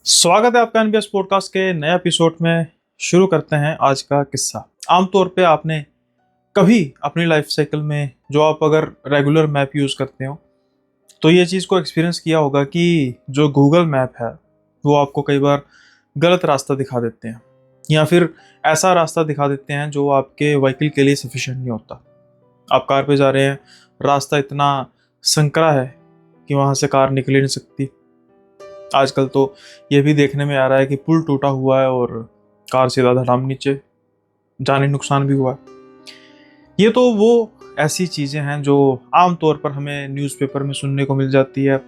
स्वागत है आपका एनबीएस पॉडकास्ट के नए एपिसोड में। शुरू करते हैं आज का किस्सा। आमतौर पे आपने कभी अपनी लाइफ साइकिल में जो आप अगर रेगुलर मैप यूज़ करते हो तो ये चीज़ को एक्सपीरियंस किया होगा कि जो गूगल मैप है वो आपको कई बार गलत रास्ता दिखा देते हैं या फिर ऐसा रास्ता दिखा देते हैं जो आपके व्हीकल के लिए सफिशिएंट नहीं होता। आप कार पे जा रहे हैं, रास्ता इतना संकरा है कि वहाँ से कार निकल ही नहीं सकती। आजकल तो ये भी देखने में आ रहा है कि पुल टूटा हुआ है और कार सीधा धड़ाम नीचे, जानी नुकसान भी हुआ है। ये तो वो ऐसी चीज़ें हैं जो आम तौर पर हमें न्यूज़पेपर में सुनने को मिल जाती है,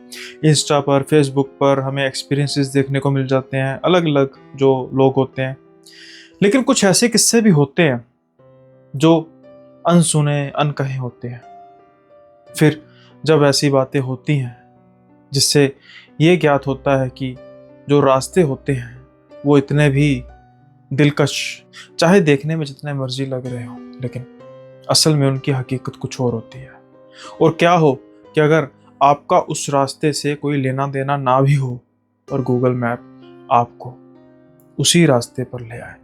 इंस्टा पर, फेसबुक पर हमें एक्सपीरियंसेस देखने को मिल जाते हैं, अलग अलग जो लोग होते हैं। लेकिन कुछ ऐसे किस्से भी होते हैं जो अनसुने अनकहे होते हैं। फिर जब ऐसी बातें होती हैं जिससे ये ज्ञात होता है कि जो रास्ते होते हैं वो इतने भी दिलकश, चाहे देखने में जितने मर्जी लग रहे हो, लेकिन असल में उनकी हकीकत कुछ और होती है। और क्या हो कि अगर आपका उस रास्ते से कोई लेना देना ना भी हो और गूगल मैप आपको उसी रास्ते पर ले आए।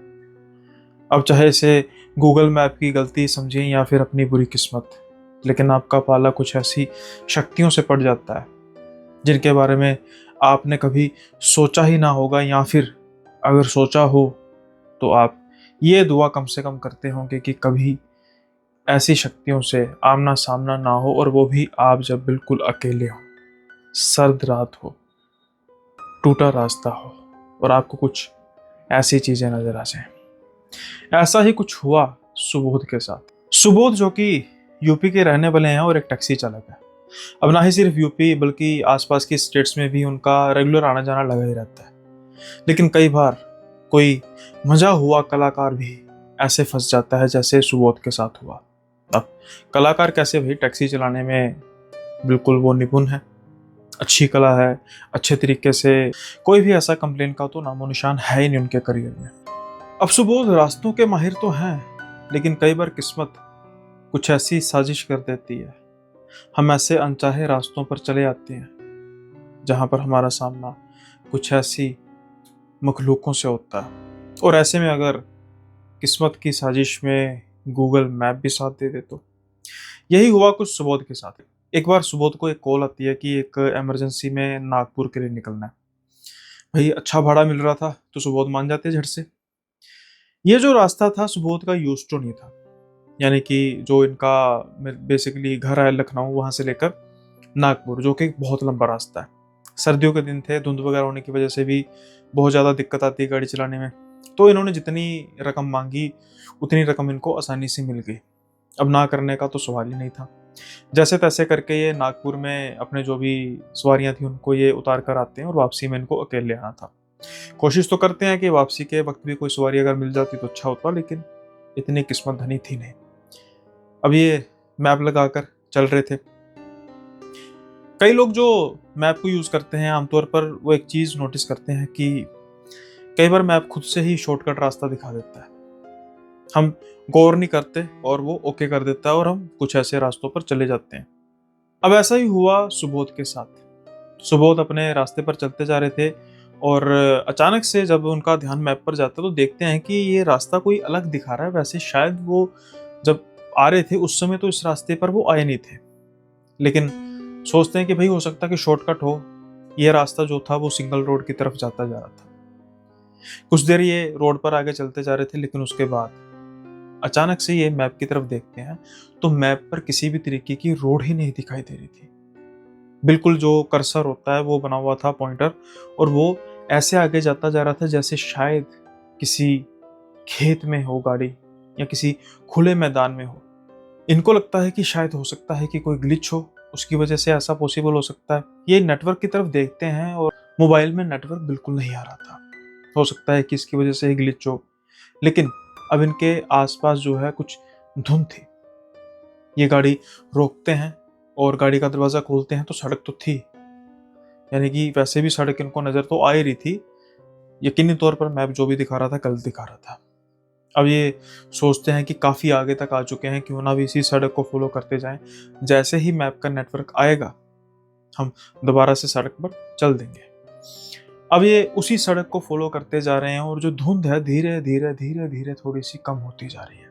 अब चाहे इसे गूगल मैप की गलती समझें या फिर अपनी बुरी किस्मत, लेकिन आपका पाला कुछ ऐसी शक्तियों से पड़ जाता है जिनके बारे में आपने कभी सोचा ही ना होगा, या फिर अगर सोचा हो तो आप ये दुआ कम से कम करते होंगे कि कभी ऐसी शक्तियों से आमना सामना ना हो, और वो भी आप जब बिल्कुल अकेले हो, सर्द रात हो, टूटा रास्ता हो और आपको कुछ ऐसी चीजें नजर आ जाए। ऐसा ही कुछ हुआ सुबोध के साथ। सुबोध जो कि यूपी के रहने वाले हैं और एक टैक्सी चालक है। अब ना ही सिर्फ यूपी बल्कि आसपास की स्टेट्स में भी उनका रेगुलर आना जाना लगा ही रहता है। लेकिन कई बार कोई मजा हुआ कलाकार भी ऐसे फंस जाता है जैसे सुबोध के साथ हुआ। अब कलाकार कैसे, भाई टैक्सी चलाने में बिल्कुल वो निपुण है, अच्छी कला है, अच्छे तरीके से कोई भी ऐसा कंप्लेन का तो नामो निशान है ही नहीं उनके करियर में। अब सुबोध रास्तों के माहिर तो हैं, लेकिन कई बार किस्मत कुछ ऐसी साजिश कर देती है, हम ऐसे अनचाहे रास्तों पर चले आते हैं जहां पर हमारा सामना कुछ ऐसी मखलूकों से होता है। और ऐसे में अगर किस्मत की साजिश में गूगल मैप भी साथ दे दे तो यही हुआ कुछ सुबोध के साथ। एक बार सुबोध को एक कॉल आती है कि एक इमरजेंसी में नागपुर के लिए निकलना है। भाई अच्छा भाड़ा मिल रहा था तो सुबोध मान जाते झट से। ये जो रास्ता था सुबोध का यूज टू नहीं था, यानी कि जो इनका बेसिकली घर है लखनऊ, वहां से लेकर नागपुर, जो कि बहुत लंबा रास्ता है। सर्दियों के दिन थे, धुंध वगैरह होने की वजह से भी बहुत ज़्यादा दिक्कत आती है गाड़ी चलाने में। तो इन्होंने जितनी रकम मांगी उतनी रकम इनको आसानी से मिल गई। अब ना करने का तो सवाल ही नहीं था। जैसे तैसे करके ये नागपुर में अपने जो भी सवारियां थी उनको ये उतार कर आते हैं और वापसी में इनको अकेले आना था। कोशिश तो करते हैं कि वापसी के वक्त भी कोई सवारी अगर मिल जाती तो अच्छा होता, लेकिन इतनी किस्मत धनी थी नहीं। अब ये मैप लगाकर चल रहे थे। कई लोग जो मैप को यूज करते हैं आमतौर पर वो एक चीज नोटिस करते हैं कि कई बार मैप खुद से ही शॉर्टकट रास्ता दिखा देता है। हम गौर नहीं करते और वो ओके कर देता है और हम कुछ ऐसे रास्तों पर चले जाते हैं। अब ऐसा ही हुआ सुबोध के साथ। सुबोध अपने रास्ते पर चलते जा रहे थे और अचानक से जब उनका ध्यान मैप पर जाता है तो देखते हैं कि ये रास्ता कोई अलग दिखा रहा है। वैसे शायद वो जब आ रहे थे उस समय तो इस रास्ते पर वो आए नहीं थे, लेकिन सोचते हैं कि भाई हो सकता है कि शॉर्टकट हो। ये रास्ता जो था वो सिंगल रोड की तरफ जाता जा रहा था। कुछ देर ये रोड पर आगे चलते जा रहे थे, लेकिन उसके बाद अचानक से ये मैप की तरफ देखते हैं तो मैप पर किसी भी तरीके की रोड ही नहीं दिखाई दे रही थी। बिल्कुल जो कर्सर होता है वो बना हुआ था पॉइंटर, और वो ऐसे आगे जाता जा रहा था जैसे शायद किसी खेत में हो गाड़ी या किसी खुले मैदान में हो। इनको लगता है कि शायद हो सकता है कि कोई ग्लिच हो, उसकी वजह से ऐसा पॉसिबल हो सकता है। ये नेटवर्क की तरफ देखते हैं और मोबाइल में नेटवर्क बिल्कुल नहीं आ रहा था। हो सकता है कि इसकी वजह से ही ग्लिच हो, लेकिन अब इनके आसपास जो है कुछ धुंध थी। ये गाड़ी रोकते हैं और गाड़ी का दरवाजा खोलते हैं तो सड़क तो थी, यानी कि वैसे भी सड़क इनको नजर तो आ ही रही थी। यकीनी तौर पर मैप जो भी दिखा रहा था गलत दिखा रहा था। अब ये सोचते हैं कि काफी आगे तक आ चुके हैं, क्यों ना भी इसी सड़क को फॉलो करते जाएं। जैसे ही मैप का नेटवर्क आएगा हम दोबारा से सड़क पर चल देंगे। अब ये उसी सड़क को फॉलो करते जा रहे हैं और जो धुंध है धीरे धीरे धीरे धीरे थोड़ी सी कम होती जा रही है।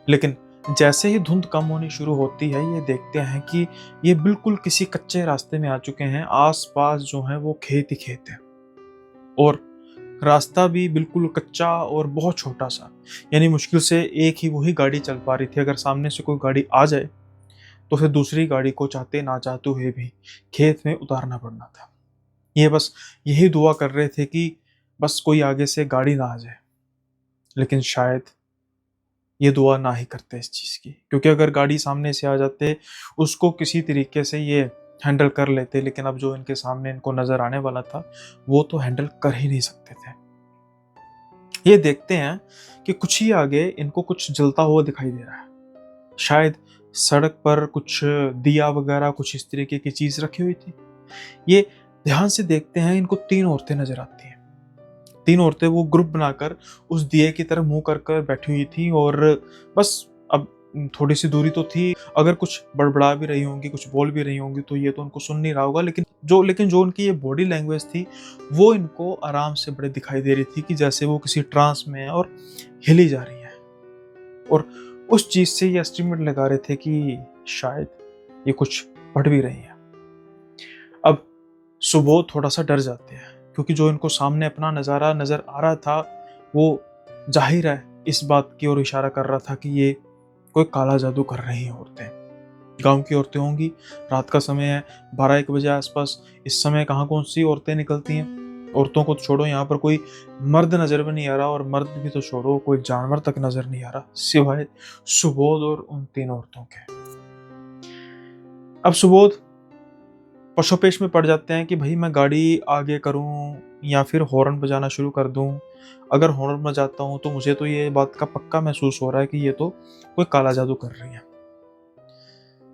लेकिन जैसे ही धुंध कम होनी शुरू होती है, ये देखते हैं कि ये बिल्कुल किसी कच्चे रास्ते में आ चुके हैं। आस-पास जो है वो खेत ही खेत है और रास्ता भी बिल्कुल कच्चा और बहुत छोटा-सा। यानी मुश्किल से एक ही वही गाड़ी चल पा रही थी। अगर सामने से कोई गाड़ी आ जाए, तो फिर दूसरी गाड़ी को चाहते ना चाहते हुए भी खेत में उतारना पड़ना था। ये बस यही दुआ कर रहे थे कि बस कोई आगे से गाड़ी ना आ जाए। लेकिन शायद ये दुआ ना ही करते इस चीज़ की, क्योंकि अगर गाड़ी सामने से आ जाते, उसको किसी तरीके से ये हैंडल कर लेते, लेकिन अब जो इनके सामने इनको नज़र आने वाला था, वो तो हैंडल कर ही नहीं सकते थे। ये देखते हैं कि कुछ ही आगे इनको कुछ जलता हुआ दिखाई दे रहा है। शायद सड़क पर कुछ दिया वगैरह कुछ इस तरीके की चीज़ रखी हुई थी। ये ध्यान से देखते हैं, इनको 3 औरतें नज़र आती हैं। 3 औरतें वो ग्रुप बनाकर उस दिए की तरफ मुँह कर कर बैठी हुई थी और बस अब थोड़ी-सी दूरी तो थी, अगर कुछ बड़बड़ा भी रही होंगी, कुछ बोल भी रही होंगी, तो ये तो उनको सुन नहीं रहा होगा, लेकिन जो उनकी ये बॉडी लैंग्वेज थी, वो इनको आराम से बड़े दिखाई दे रही थी कि जैसे वो किसी ट्रांस में हैं और हिली जा रही हैं। और उस चीज़ से ये एस्टीमेट लगा रहे थे कि शायद ये कुछ पढ़ भी रही हैं। अब सुबोध थोड़ा-सा डर जाते हैं, क्योंकि जो इनको सामने अपना नज़ारा नज़र आ रहा था, वो ज़ाहिर है इस बात की ओर इशारा कर रहा था कि ये कोई काला जादू कर रही हैं औरतें। गाँव की औरतें होंगी, रात का समय है, 12-1 बजे आस-पास, इस समय कहाँ कौन-सी औरतें निकलती हैं। औरतों को तो छोड़ो, यहाँ पर कोई मर्द नज़र भी नहीं आ रहा, और मर्द भी तो छोड़ो, कोई जानवर तक नज़र नहीं आ रहा, सिवाय सुबोध और उन 3 औरतों के। अब सुबोध पशोपेश में पड़ जाते हैं कि भई मैं गाड़ी आगे करूँ या फिर हॉर्न बजाना शुरू कर दूँ। अगर हॉर्न बजाता हूँ तो मुझे तो ये बात का पक्का महसूस हो रहा है कि ये तो कोई काला जादू कर रही है।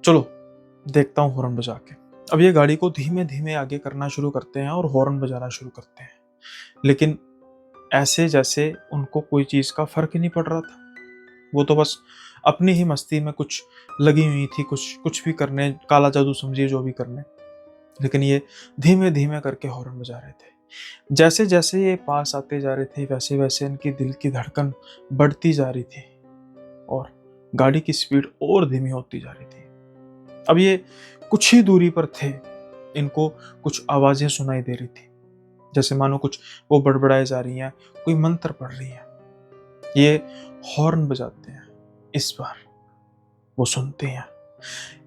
चलो देखता हूँ हॉर्न बजा के। अब ये गाड़ी को धीमे-धीमे आगे करना शुरू करते हैं और हॉर्न बजाना शुरू करते हैं। लेकिन ऐसे जैसे उनको कोई चीज़ का फ़र्क ही नहीं पड़ रहा था। वो तो बस अपनी ही मस्ती में कुछ लगी हुई थी, कुछ भी करने, काला जादू समझिए जो भी करने। लेकिन ये धीमे-धीमे करके हॉर्न बजा रहे थे। जैसे-जैसे ये पास आते जा रहे थे, वैसे-वैसे इनकी दिल की धड़कन बढ़ती जा रही थी और गाड़ी की स्पीड और धीमी होती जा रही थी। अब ये कुछ ही दूरी पर थे, इनको कुछ आवाज़ें सुनाई दे रही थी। जैसे मानो कुछ वो बड़बड़ाए जा रही हैं, कोई मंत्र पढ़ रही हैं। ये हॉर्न बजाते हैं। इस बार वो सुनते हैं।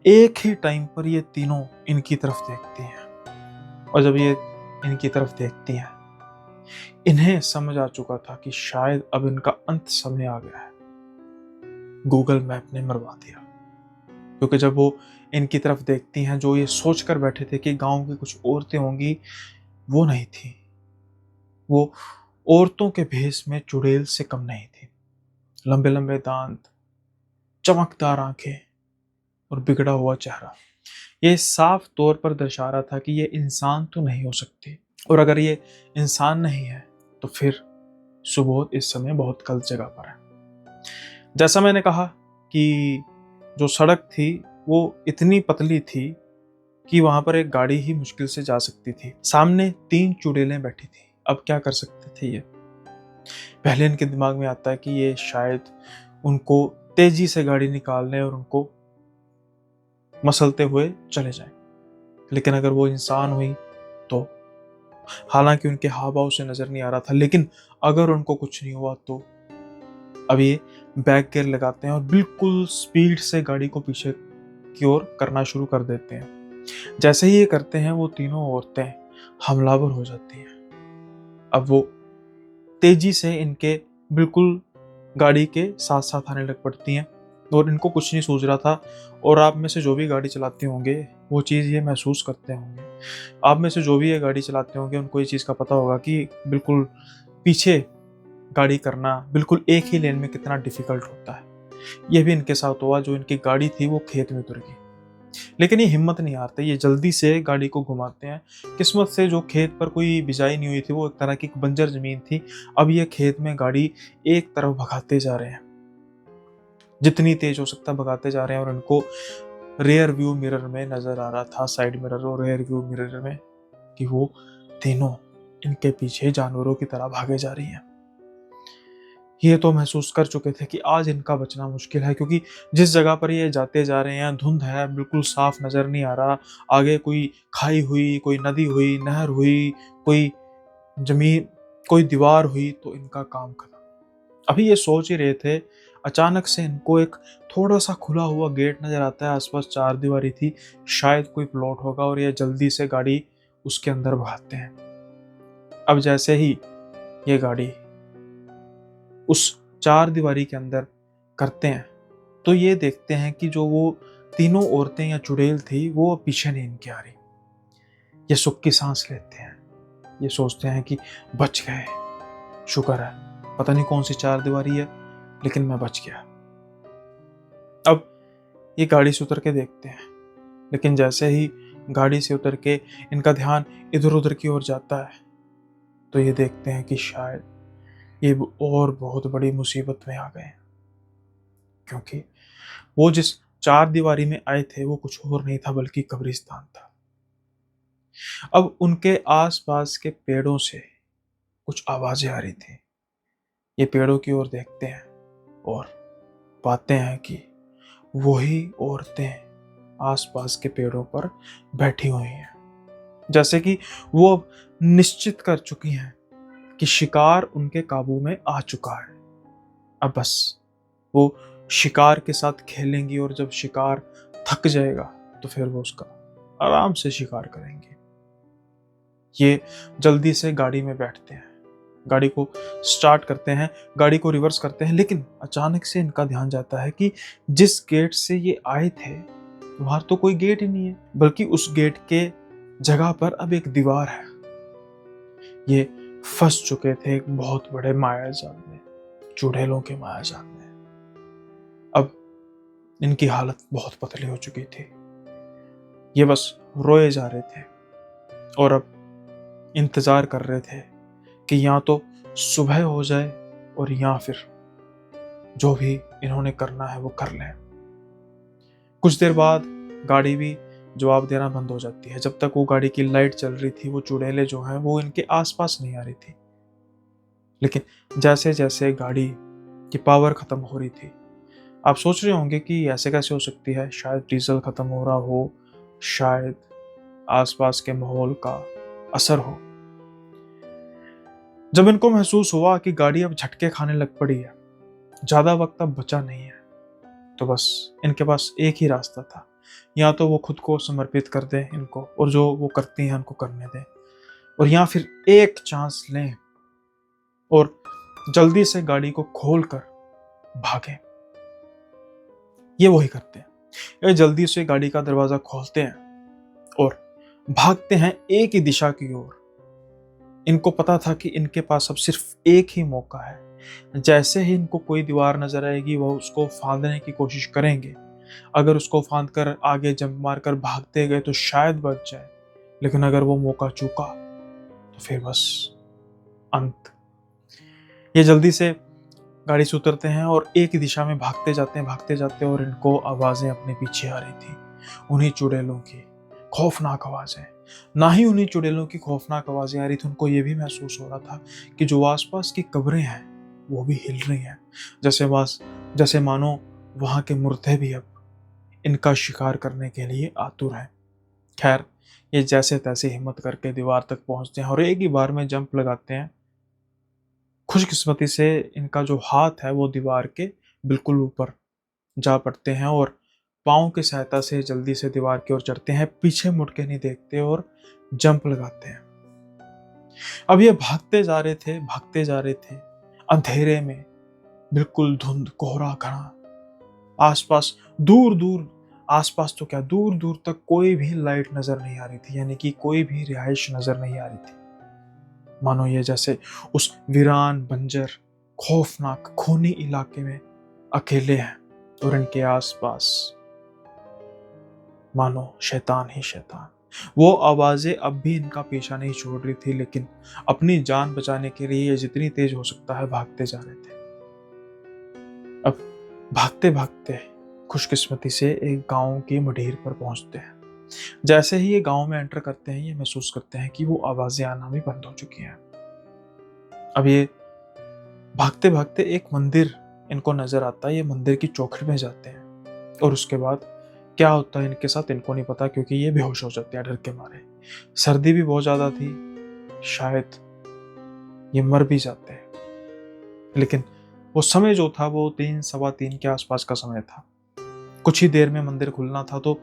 एक ही टाइम पर ये तीनों इनकी तरफ देखती हैं, और जब ये इनकी तरफ देखती हैं, इन्हें समझ आ चुका था कि शायद अब इनका अंत समय आ गया है। गूगल मैप ने मरवा दिया, क्योंकि जब वो इनकी तरफ देखती हैं, जो ये सोच कर बैठे थे कि गांव की कुछ औरतें होंगी, वो नहीं थी। वो औरतों के भेष में चुड़ैल से कम नहीं थी। लंबे लंबे दांत, चमकदार आंखें और बिगड़ा हुआ चेहरा, ये साफ तौर पर दर्शा रहा था कि ये इंसान तो नहीं हो सकती, और अगर ये इंसान नहीं है तो फिर सुबोध इस समय बहुत गलत जगह पर है। जैसा मैंने कहा कि जो सड़क थी वो इतनी पतली थी कि वहां पर एक गाड़ी ही मुश्किल से जा सकती थी। सामने 3 चुड़ैलें बैठी थी। अब क्या कर सकते थे ये? पहले इनके दिमाग में आता है कि ये शायद उनको तेजी से गाड़ी निकालने और उनको मसलते हुए चले जाएं। लेकिन अगर वो इंसान हुई तो? हालांकि उनके हाव भाव से नजर नहीं आ रहा था, लेकिन अगर उनको कुछ नहीं हुआ तो? अब ये बैक गियर लगाते हैं और बिल्कुल स्पीड से गाड़ी को पीछे की ओर करना शुरू कर देते हैं। जैसे ही ये करते हैं, वो तीनों औरतें हमलावर हो जाती हैं। अब वो तेजी से इनके बिल्कुल गाड़ी के साथ साथ आने लग पड़ती हैं, और इनको कुछ नहीं सूझ रहा था। और आप में से जो भी गाड़ी चलाते होंगे, वो चीज़ ये महसूस करते होंगे। आप में से जो भी ये गाड़ी चलाते होंगे, उनको ये चीज़ का पता होगा कि बिल्कुल पीछे गाड़ी करना बिल्कुल एक ही लेन में कितना डिफिकल्ट होता है। ये भी इनके साथ हुआ। जो इनकी गाड़ी थी वो खेत में उतर गई, लेकिन ये हिम्मत नहीं हारते, ये जल्दी से गाड़ी को घुमाते हैं। किस्मत से जो खेत पर कोई बिजाई नहीं हुई थी, वो एक तरह की बंजर जमीन थी। अब ये खेत में गाड़ी एक तरफ भगाते जा रहे हैं, जितनी तेज हो सकता है भगाते जा रहे हैं। और इनको रियर व्यू मिरर में नजर आ रहा था, साइड मिरर और रियर व्यू मिरर में, कि वो तीनों इनके पीछे जानवरों की तरह भागे जा रही हैं। ये तो महसूस कर चुके थे कि आज इनका बचना मुश्किल है, क्योंकि जिस जगह पर ये जाते जा रहे हैं धुंध है, बिल्कुल साफ नजर नहीं आ रहा। आगे कोई खाई हुई, कोई नदी हुई, नहर हुई, कोई जमीन, कोई दीवार हुई तो इनका काम खत्म। अभी ये सोच ही रहे थे, अचानक से इनको एक थोड़ा सा खुला हुआ गेट नजर आता है। आसपास चार दीवारी थी, शायद कोई प्लॉट होगा, और ये जल्दी से गाड़ी उसके अंदर भागते हैं। अब जैसे ही ये गाड़ी उस चार दीवारी के अंदर करते हैं तो ये देखते हैं कि जो वो तीनों औरतें या चुड़ैल थी वो पीछे नहीं इनके आ रही। ये सुख की सांस लेते हैं, ये सोचते हैं कि बच गए, शुक्र है, पता नहीं कौन सी चार दीवारी है लेकिन मैं बच गया। अब ये गाड़ी से उतर के देखते हैं, लेकिन जैसे ही गाड़ी से उतर के इनका ध्यान इधर उधर की ओर जाता है तो ये देखते हैं कि शायद ये और बहुत बड़ी मुसीबत में आ गए हैं, क्योंकि वो जिस चार दीवारी में आए थे वो कुछ और नहीं था बल्कि कब्रिस्तान था। अब उनके आसपास के पेड़ों से कुछ आवाजें आ रही थी। ये पेड़ों की ओर देखते हैं और पाते हैं कि वही औरतें आसपास के पेड़ों पर बैठी हुई हैं, जैसे कि वो अब निश्चित कर चुकी हैं कि शिकार उनके काबू में आ चुका है। अब बस वो शिकार के साथ खेलेंगी और जब शिकार थक जाएगा तो फिर वो उसका आराम से शिकार करेंगे। ये जल्दी से गाड़ी में बैठते हैं, गाड़ी को स्टार्ट करते हैं, गाड़ी को रिवर्स करते हैं, लेकिन अचानक से इनका ध्यान जाता है कि जिस गेट से ये आए थे वहां तो कोई गेट ही नहीं है, बल्कि उस गेट के जगह पर अब एक दीवार है। ये फंस चुके थे एक बहुत बड़े मायाजाल में, चुड़ैलों के मायाजाल में। अब इनकी हालत बहुत पतली हो चुकी थी, ये बस रोए जा रहे थे और अब इंतजार कर रहे थे कि या तो सुबह हो जाए और या फिर जो भी इन्होंने करना है वो कर लें। कुछ देर बाद गाड़ी भी जवाब देना बंद हो जाती है। जब तक वो गाड़ी की लाइट चल रही थी वो चुड़ैलें जो हैं वो इनके आसपास नहीं आ रही थी, लेकिन जैसे जैसे गाड़ी की पावर खत्म हो रही थी, आप सोच रहे होंगे कि ऐसे कैसे हो सकती है, शायद डीजल खत्म हो रहा हो, शायद आसपास के माहौल का असर हो। जब इनको महसूस हुआ कि गाड़ी अब झटके खाने लग पड़ी है, ज्यादा वक्त अब बचा नहीं है, तो बस इनके पास एक ही रास्ता था, या तो वो खुद को समर्पित कर दें इनको और जो वो करती हैं उनको करने दें, और या फिर एक चांस लें और जल्दी से गाड़ी को खोलकर भागें। ये वही करते हैं, ये जल्दी से गाड़ी का दरवाजा खोलते हैं और भागते हैं एक ही दिशा की ओर। इनको पता था कि इनके पास अब सिर्फ एक ही मौका है, जैसे ही इनको कोई दीवार नजर आएगी वो उसको फांदने की कोशिश करेंगे। अगर उसको फांद कर आगे जंप मारकर भागते गए तो शायद बच जाए, लेकिन अगर वो मौका चूका तो फिर बस अंत। ये जल्दी से गाड़ी से उतरते हैं और एक ही दिशा में भागते जाते हैं और इनको आवाजें अपने पीछे आ रही थी, उन्हीं चुड़ैलों की खौफनाक आवाजें। ना ही उन्हीं चुड़ैलों की खौफनाक आवाजें आ रही थी, उनको ये भी महसूस हो रहा था कि जो आसपास की कब्रें हैं वो भी हिल रही हैं, जैसे मानो वहां के मुर्दे भी अब इनका शिकार करने के लिए आतुर हैं। खैर, ये जैसे तैसे हिम्मत करके दीवार तक पहुंचते हैं और एक ही बार में जंप लगाते हैं। खुशकिस्मती से इनका जो हाथ है वो दीवार के बिल्कुल ऊपर जा पड़ते हैं और पाँव की सहायता से जल्दी से दीवार की ओर चढ़ते हैं, पीछे मुड़ के नहीं देखते और जंप लगाते हैं। अब ये भागते जा रहे थे अंधेरे में, बिल्कुल धुंध, कोहरा घना, आसपास दूर दूर, आसपास तो क्या, दूर दूर तक कोई भी लाइट नजर नहीं आ रही थी, यानी कि कोई भी रिहाइश नजर नहीं आ रही थी। मानो ये जैसे उस वीरान, बंजर, खौफनाक, खूनी इलाके में अकेले हैं और इनके आसपास मानो शैतान ही शैतान। वो आवाजें अब भी इनका पीछा नहीं छोड़ रही थी, लेकिन अपनी जान बचाने के लिए ये जितनी तेज हो सकता है भागते जा रहे थे। अब भागते भागते खुशकिस्मती से एक गांव की मढ़ीर पर पहुंचते हैं। जैसे ही ये गांव में एंटर करते हैं, ये महसूस करते हैं कि वो आवाजें आना भी बंद हो चुकी हैं। अब ये भागते भागते एक मंदिर इनको नजर आता है, ये मंदिर की चौखट में जाते हैं और उसके बाद क्या होता है इनके साथ इनको नहीं पता, क्योंकि ये बेहोश हो जाते हैं डर के मारे। सर्दी भी बहुत ज्यादा थी, शायद ये मर भी जाते हैं। लेकिन वो समय जो था वो 3 सवा 3 के आसपास का समय था। कुछ ही देर में मंदिर खुलना था। तो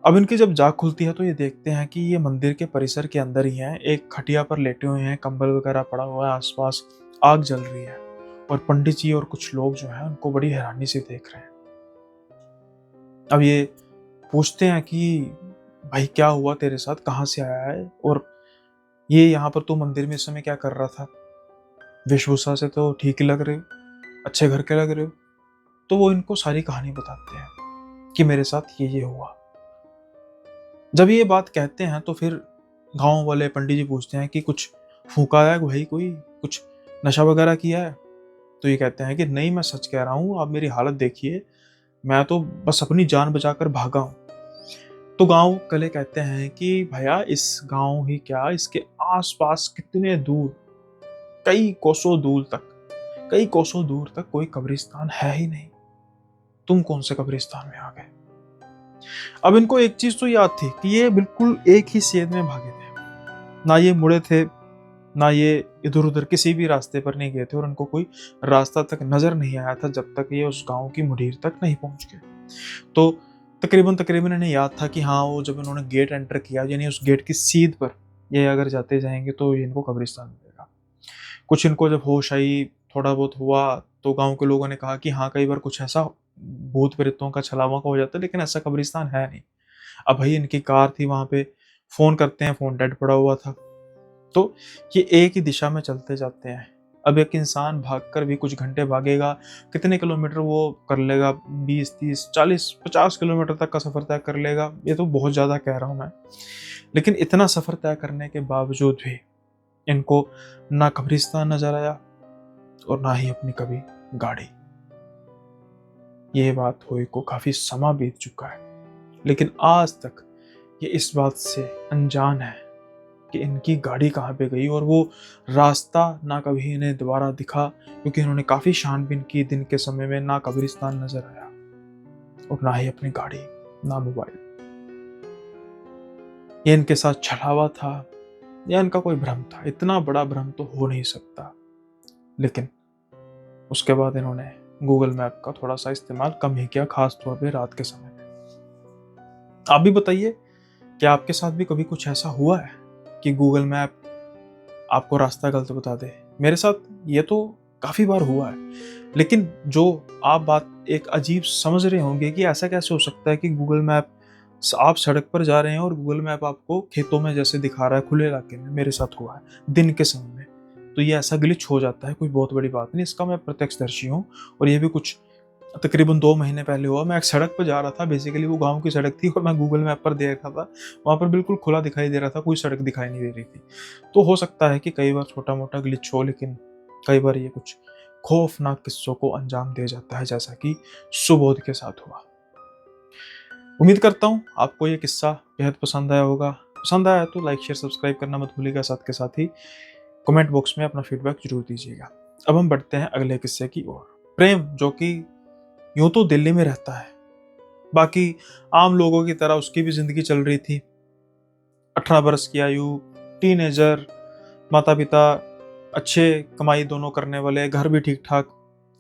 अब इनकी जब जाग खुलती है तो ये देखते हैं कि ये मंदिर के परिसर के अंदर ही है, एक खटिया पर लेटे हुए हैं, कंबल वगैरह पड़ा हुआ है, आसपास आग जल रही है और पंडित जी और कुछ लोग जो हैं उनको बड़ी हैरानी से देख रहे हैं। अब ये पूछते हैं कि भाई क्या हुआ तेरे साथ, कहाँ से आया है और ये यहाँ पर तू मंदिर में इस समय क्या कर रहा था? वेशभूषा से तो ठीक ही लग रहे हो, अच्छे घर के लग रहे हो। तो वो इनको सारी कहानी बताते हैं कि मेरे साथ ये हुआ। जब ये बात कहते हैं तो फिर गांव वाले पंडित जी पूछते हैं कि कुछ फूका है भाई, कोई कुछ नशा वगैरह किया है? तो ये कहते हैं कि नहीं, मैं सच कह रहा हूँ, आप मेरी हालत देखिए, मैं तो बस अपनी जान बचाकर भागा हूँ। तो गांव वाले कहते हैं कि भैया इस गांव ही क्या, इसके आसपास कितने दूर, कई कोसों दूर तक कोई कब्रिस्तान है ही नहीं। तुम कौन से कब्रिस्तान में आ गए? अब इनको एक चीज तो याद थी कि ये बिल्कुल एक ही सेध में भागे थे, ना ये मुड़े थे, ना ये इधर उधर किसी भी रास्ते पर नहीं गए थे और उनको कोई रास्ता तक नजर नहीं आया था जब तक ये उस गांव की मुड़ीर तक नहीं पहुंच गए। तो तकरीबन तकरीबन इन्हें याद था कि हाँ, वो जब इन्होंने गेट एंटर किया, यानी उस गेट की सीध पर ये अगर जाते जाएंगे तो ये इनको कब्रिस्तान मिलेगा। कुछ इनको जब होश आई, थोड़ा बहुत हुआ, तो गांव के लोगों ने कहा कि हाँ, कई बार कुछ ऐसा भूत प्रेतों का छलावा का हो जाता है, लेकिन ऐसा कब्रिस्तान है नहीं। अब भाई इनकी कार थी वहां पे, फोन करते हैं, फोन डेड पड़ा हुआ था। तो ये एक ही दिशा में चलते जाते हैं। अब एक इंसान भागकर भी कुछ घंटे भागेगा, कितने किलोमीटर वो कर लेगा? 20, 30, 40, 50 किलोमीटर तक का सफर तय कर लेगा। ये तो बहुत ज्यादा कह रहा हूं मैं, लेकिन इतना सफर तय करने के बावजूद भी इनको ना कब्रिस्तान नजर आया और ना ही अपनी कभी गाड़ी। ये बात हुई को काफी समय बीत चुका है, लेकिन आज तक ये इस बात से अनजान है कि इनकी गाड़ी कहाँ पे गई और वो रास्ता ना कभी इन्हें दोबारा दिखा, क्योंकि इन्होंने काफी छानबीन की। दिन के समय में ना कब्रिस्तान नजर आया और ना ही अपनी गाड़ी, ना मोबाइल। ये इनके साथ छलावा था या इनका कोई भ्रम था? इतना बड़ा भ्रम तो हो नहीं सकता। लेकिन उसके बाद इन्होंने गूगल मैप का थोड़ा सा इस्तेमाल कम ही किया, खास तौर पे रात के समय में। आप भी बताइए, क्या आपके साथ भी कभी कुछ ऐसा हुआ है कि गूगल मैप आपको रास्ता गलत बता दे? मेरे साथ ये तो काफी बार हुआ है। लेकिन जो आप बात एक अजीब समझ रहे होंगे कि ऐसा कैसे हो सकता है कि गूगल मैप, आप सड़क पर जा रहे हैं और गूगल मैप आपको खेतों में जैसे दिखा रहा है, खुले इलाके में। मेरे साथ हुआ है दिन के समय में। तो ये ऐसा ग्लिच हो जाता है, कोई बहुत बड़ी बात नहीं, इसका मैं प्रत्यक्षदर्शी हूँ। और ये भी कुछ तकरीबन 2 महीने पहले हुआ। मैं एक सड़क पर जा रहा था, बेसिकली वो गांव की सड़क थी और मैं गूगल मैप पर देख रहा था, वहां पर बिल्कुल खुला दिखाई दे रहा था, कोई सड़क दिखाई नहीं दे रही थी। तो हो सकता है कि कई बार छोटा मोटा ग्लिच हो, लेकिन कई बार ये कुछ खौफनाक किस्सों को अंजाम दे जाता है, जैसा कि सुबोध के साथ हुआ। उम्मीद करता हूँ आपको ये किस्सा बेहद पसंद आया होगा। पसंद आया तो लाइक शेयर सब्सक्राइब करना मत भूलिएगा, साथ के साथ ही कमेंट बॉक्स में अपना फीडबैक जरूर दीजिएगा। अब हम बढ़ते हैं अगले किस्से की ओर। प्रेम, जो कि यूं तो दिल्ली में रहता है, बाकी आम लोगों की तरह उसकी भी जिंदगी चल रही थी। 18 बरस की आयु, टीनेजर, माता पिता अच्छे, कमाई दोनों करने वाले, घर भी ठीक ठाक।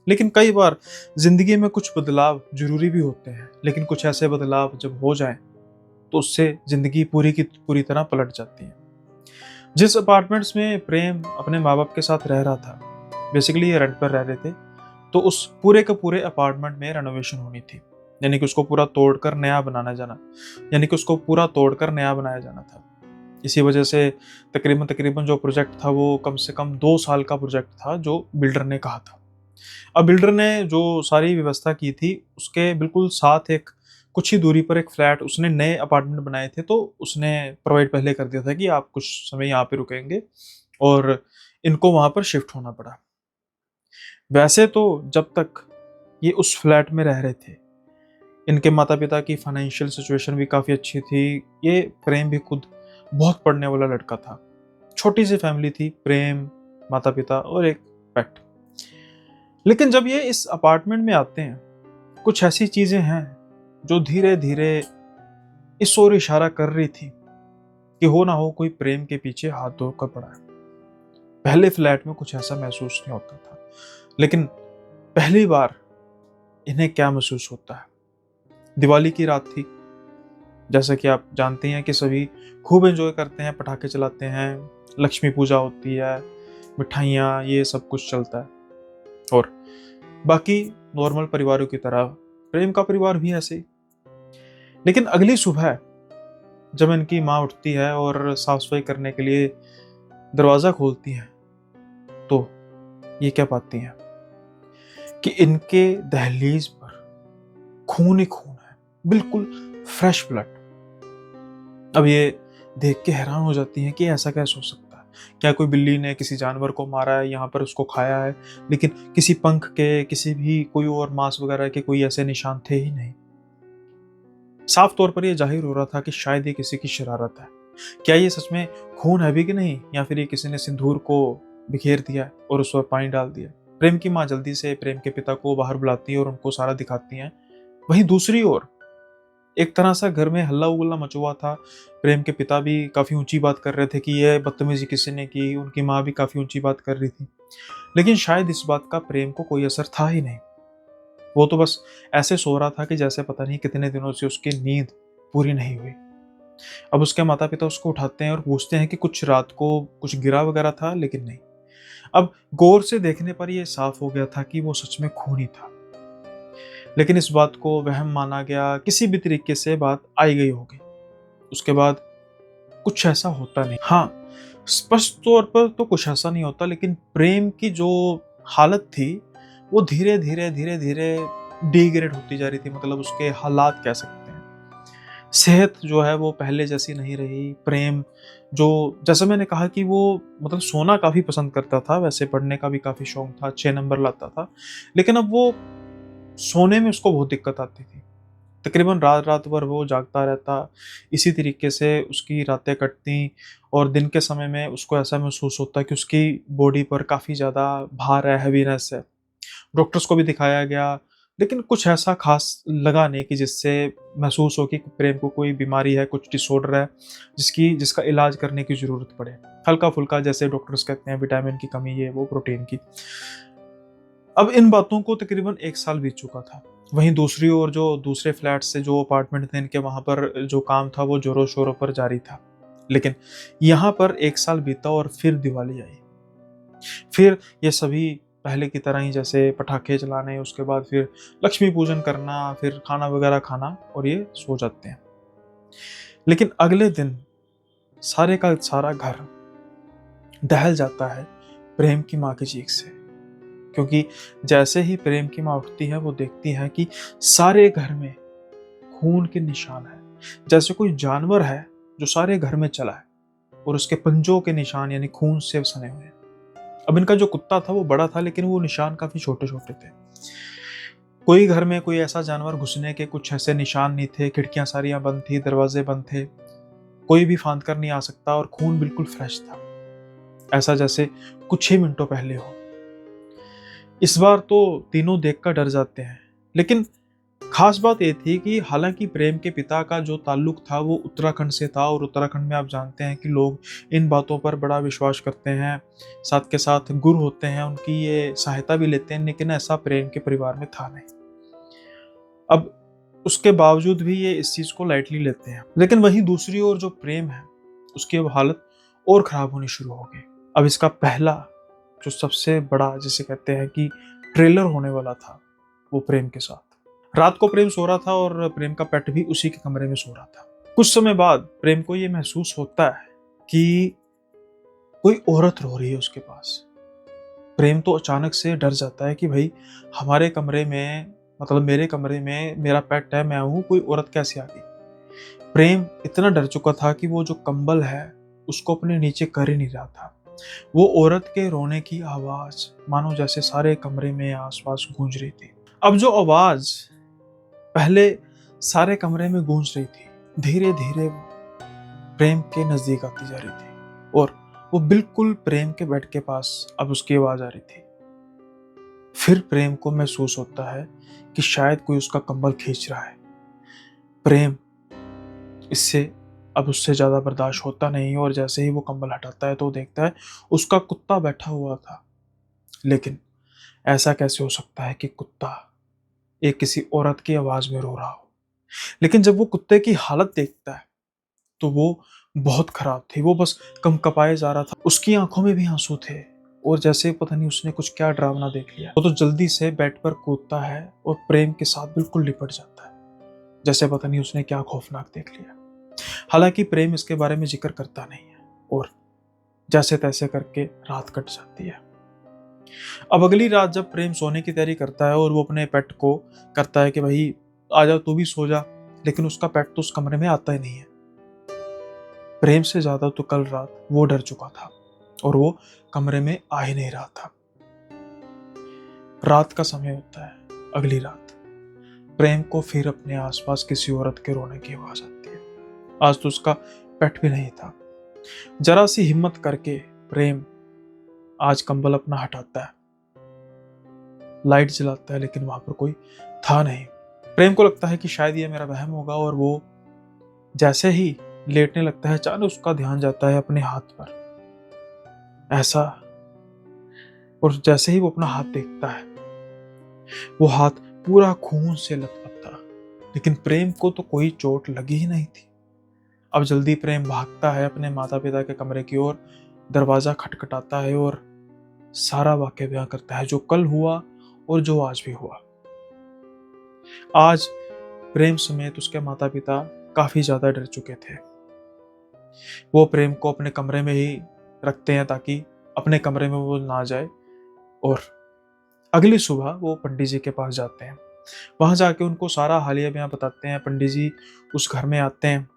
लेकिन कई बार जिंदगी में कुछ बदलाव जरूरी भी होते हैं, लेकिन कुछ ऐसे बदलाव जब हो जाएं तो उससे जिंदगी पूरी की पूरी तरह पलट जाती है। जिस अपार्टमेंट्स में प्रेम अपने माँ बाप के साथ रह रहा था, बेसिकली ये रेंट पर रह रहे थे, तो उस पूरे के पूरे अपार्टमेंट में रेनोवेशन होनी थी। यानी कि उसको पूरा तोड़कर नया बनाना जाना यानी कि उसको पूरा तोड़कर नया बनाया जाना था। इसी वजह से तकरीबन तकरीबन जो प्रोजेक्ट था वो कम से कम 2 साल का प्रोजेक्ट था, जो बिल्डर ने कहा था। अब बिल्डर ने जो सारी व्यवस्था की थी, उसके बिल्कुल साथ एक कुछ ही दूरी पर एक फ्लैट उसने नए अपार्टमेंट बनाए थे, तो उसने प्रोवाइड पहले कर दिया था कि आप कुछ समय यहाँ पे रुकेंगे, और इनको वहां पर शिफ्ट होना पड़ा। वैसे तो जब तक ये उस फ्लैट में रह रहे थे, इनके माता पिता की फाइनेंशियल सिचुएशन भी काफ़ी अच्छी थी। ये प्रेम भी खुद बहुत पढ़ने वाला लड़का था। छोटी सी फैमिली थी, प्रेम, माता पिता और एक पेट। लेकिन जब ये इस अपार्टमेंट में आते हैं, कुछ ऐसी चीजें हैं जो धीरे धीरे इस ओर इशारा कर रही थी कि हो ना हो कोई प्रेम के पीछे हाथ धोकर पड़ा है। पहले फ्लैट में कुछ ऐसा महसूस नहीं होता था, लेकिन पहली बार इन्हें क्या महसूस होता है। दिवाली की रात थी। जैसा कि आप जानते हैं कि सभी खूब एंजॉय करते हैं, पटाखे चलाते हैं, लक्ष्मी पूजा होती है, मिठाइयाँ, ये सब कुछ चलता है। और बाकी नॉर्मल परिवारों की तरह प्रेम का परिवार भी ऐसे ही। लेकिन अगली सुबह जब इनकी माँ उठती है और साफ सफाई करने के लिए दरवाज़ा खोलती है, तो ये क्या पाती हैं कि इनके दहलीज पर खून ही खून है, बिल्कुल फ्रेश ब्लड। अब ये देख के हैरान हो जाती हैं कि ऐसा कैसे हो सकता है। क्या कोई बिल्ली ने किसी जानवर को मारा है, यहाँ पर उसको खाया है, लेकिन किसी पंख के, किसी भी कोई और मांस वगैरह के कोई ऐसे निशान थे ही नहीं। साफ तौर पर यह जाहिर हो रहा था कि शायद ये किसी की शरारत है। क्या ये सच में खून है भी कि नहीं, या फिर ये किसी ने सिंदूर को बिखेर दिया और उस पर पानी डाल दिया। प्रेम की माँ जल्दी से प्रेम के पिता को बाहर बुलाती है और उनको सारा दिखाती हैं। वहीं दूसरी ओर एक तरह से घर में हल्ला उल्ला मचा हुआ था। प्रेम के पिता भी काफी ऊंची बात कर रहे थे कि यह बदतमीजी किसी ने की। उनकी माँ भी काफी ऊंची बात कर रही थी, लेकिन शायद इस बात का प्रेम को कोई असर था ही नहीं। वो तो बस ऐसे सो रहा था कि जैसे पता नहीं कितने दिनों से उसकी नींद पूरी नहीं हुई। अब उसके माता पिता उसको उठाते हैं और पूछते हैं कि कुछ रात को कुछ गिरा वगैरह था, लेकिन नहीं। अब गौर से देखने पर यह साफ हो गया था कि वो सच में खूनी था, लेकिन इस बात को वहम माना गया। किसी भी तरीके से बात आई गई होगी। उसके बाद कुछ ऐसा होता नहीं। हाँ, स्पष्ट तौर पर तो कुछ ऐसा नहीं होता, लेकिन प्रेम की जो हालत थी वो धीरे धीरे धीरे धीरे डिग्रेड होती जा रही थी। मतलब उसके हालात कह सकते हैं। सेहत जो है वो पहले जैसी नहीं रही। प्रेम जो, जैसा मैंने कहा कि वो मतलब सोना काफ़ी पसंद करता था, वैसे पढ़ने का भी काफ़ी शौक था, अच्छे नंबर लाता था, लेकिन अब वो सोने में उसको बहुत दिक्कत आती थी। तकरीबन रात रात भर वो जागता रहता। इसी तरीके से उसकी रातें कटती और दिन के समय में उसको ऐसा महसूस होता कि उसकी बॉडी पर काफ़ी ज़्यादा भार है, हैवीनेस है। डॉक्टर्स को भी दिखाया गया, लेकिन कुछ ऐसा खास लगा नहीं कि जिससे महसूस हो कि प्रेम को कोई बीमारी है, कुछ डिसऑर्डर है जिसका इलाज करने की ज़रूरत पड़े। हल्का-फुल्का जैसे डॉक्टर्स कहते हैं विटामिन की कमी, ये वो, प्रोटीन की। अब इन बातों को तकरीबन 1 साल बीत चुका था। वहीं दूसरी ओर जो दूसरे फ्लैट से जो अपार्टमेंट थे इनके, वहाँ पर जो काम था वो ज़ोरों-शोरों पर जारी था। लेकिन यहाँ पर 1 साल बीता और फिर दिवाली आई। फिर ये सभी पहले की तरह ही, जैसे पटाखे चलाने, उसके बाद फिर लक्ष्मी पूजन करना, फिर खाना वगैरह खाना, और ये सो जाते हैं। लेकिन अगले दिन सारे का सारा घर दहल जाता है प्रेम की माँ की चीख से। क्योंकि जैसे ही प्रेम की माँ उठती है वो देखती है कि सारे घर में खून के निशान है। जैसे कोई जानवर है जो सारे घर में चला है और उसके पंजों के निशान यानी खून से सने हुए हैं। अब इनका जो कुत्ता था वो बड़ा था, लेकिन वो निशान काफी छोटे छोटे थे। कोई घर में कोई ऐसा जानवर घुसने के कुछ ऐसे निशान नहीं थे। खिड़कियां सारियां बंद थी, दरवाजे बंद थे, कोई भी फांद कर नहीं आ सकता, और खून बिल्कुल फ्रेश था, ऐसा जैसे कुछ ही मिनटों पहले हो। इस बार तो तीनों देखकर डर जाते हैं। लेकिन खास बात ये थी कि हालांकि प्रेम के पिता का जो ताल्लुक था वो उत्तराखंड से था, और उत्तराखंड में आप जानते हैं कि लोग इन बातों पर बड़ा विश्वास करते हैं, साथ के साथ गुरु होते हैं, उनकी ये सहायता भी लेते हैं। लेकिन ऐसा प्रेम के परिवार में था नहीं। अब उसके बावजूद भी ये इस चीज को लाइटली लेते हैं। लेकिन वहीं दूसरी ओर जो प्रेम है उसकी अब हालत और खराब होनी शुरू हो गई। अब इसका पहला जो सबसे बड़ा, जिसे कहते हैं कि ट्रेलर होने वाला था, वो प्रेम के साथ। रात को प्रेम सो रहा था और प्रेम का पेट भी उसी के कमरे में सो रहा था। कुछ समय बाद प्रेम को ये महसूस होता है कि कोई औरत रो रही है उसके पास। प्रेम तो अचानक से डर जाता है कि भाई हमारे कमरे में, मतलब मेरे कमरे में मेरा पेट है, मैं हूं, कोई औरत कैसे आ गई। प्रेम इतना डर चुका था कि वो जो कंबल है उसको अपने नीचे कर ही नहीं रहा था। वो औरत के रोने की आवाज मानो जैसे सारे कमरे में आसपास गूंज रही थी। अब जो आवाज पहले सारे कमरे में गूंज रही थी। धीरे धीरे प्रेम के नजदीक आती जा रही थी और वो बिल्कुल प्रेम के बेड के पास अब उसकी आवाज आ रही थी। फिर प्रेम को महसूस होता है कि शायद कोई उसका कंबल खींच रहा है। प्रेम इससे अब उससे ज्यादा बर्दाश्त होता नहीं और जैसे ही वो कंबल हटाता है तो वो देखता है उसका कुत्ता बैठा हुआ था। लेकिन ऐसा कैसे हो सकता है कि कुत्ता एक किसी औरत की आवाज में रो रहा हो। लेकिन जब वो कुत्ते की हालत देखता है तो वो बहुत खराब थी। वो बस कँपकपाए जा रहा था। उसकी आंखों में भी आंसू थे और जैसे पता नहीं उसने कुछ क्या डरावना देख लिया। वो तो जल्दी से बेड पर कूदता है और प्रेम के साथ बिल्कुल लिपट जाता है, जैसे पता नहीं उसने क्या खौफनाक देख लिया। हालांकि प्रेम इसके बारे में जिक्र करता नहीं है और जैसे तैसे करके रात कट जाती है। अब अगली रात जब प्रेम सोने की तैयारी करता है और वो अपने पेट को करता है कि भाई आ जा तू भी सो जा, लेकिन उसका पेट तो उस कमरे में आता ही नहीं है। प्रेम से ज्यादा तो कल रात वो डर चुका था और वो कमरे में आ ही नहीं रहा था। रात का समय होता है। अगली रात प्रेम को फिर अपने आसपास किसी औरत के रोने की आवाज आती है। आज तो उसका पेट भी नहीं था। जरा सी हिम्मत करके प्रेम आज कंबल अपना हटाता है, लाइट जलाता है, लेकिन वहां पर कोई था नहीं। प्रेम को लगता है कि शायद ये मेरा वहम होगा और वो जैसे ही लेटने लगता है अचानक उसका ध्यान जाता है अपने हाथ पर। ऐसा, और जैसे ही वो अपना हाथ देखता है वो हाथ पूरा खून से लथपथ था। लेकिन प्रेम को तो कोई चोट लगी ही नहीं थी। अब जल्दी प्रेम भागता है अपने माता पिता के कमरे की ओर, दरवाजा खटखटाता है और सारा वाकया बयां करता है जो कल हुआ और जो आज भी हुआ। आज प्रेम समेत उसके माता पिता काफी ज्यादा डर चुके थे। वो प्रेम को अपने कमरे में ही रखते हैं ताकि अपने कमरे में वो ना जाए। और अगली सुबह वो पंडित जी के पास जाते हैं। वहां जाके उनको सारा हालिया बयां बताते हैं। पंडित जी उस घर में आते हैं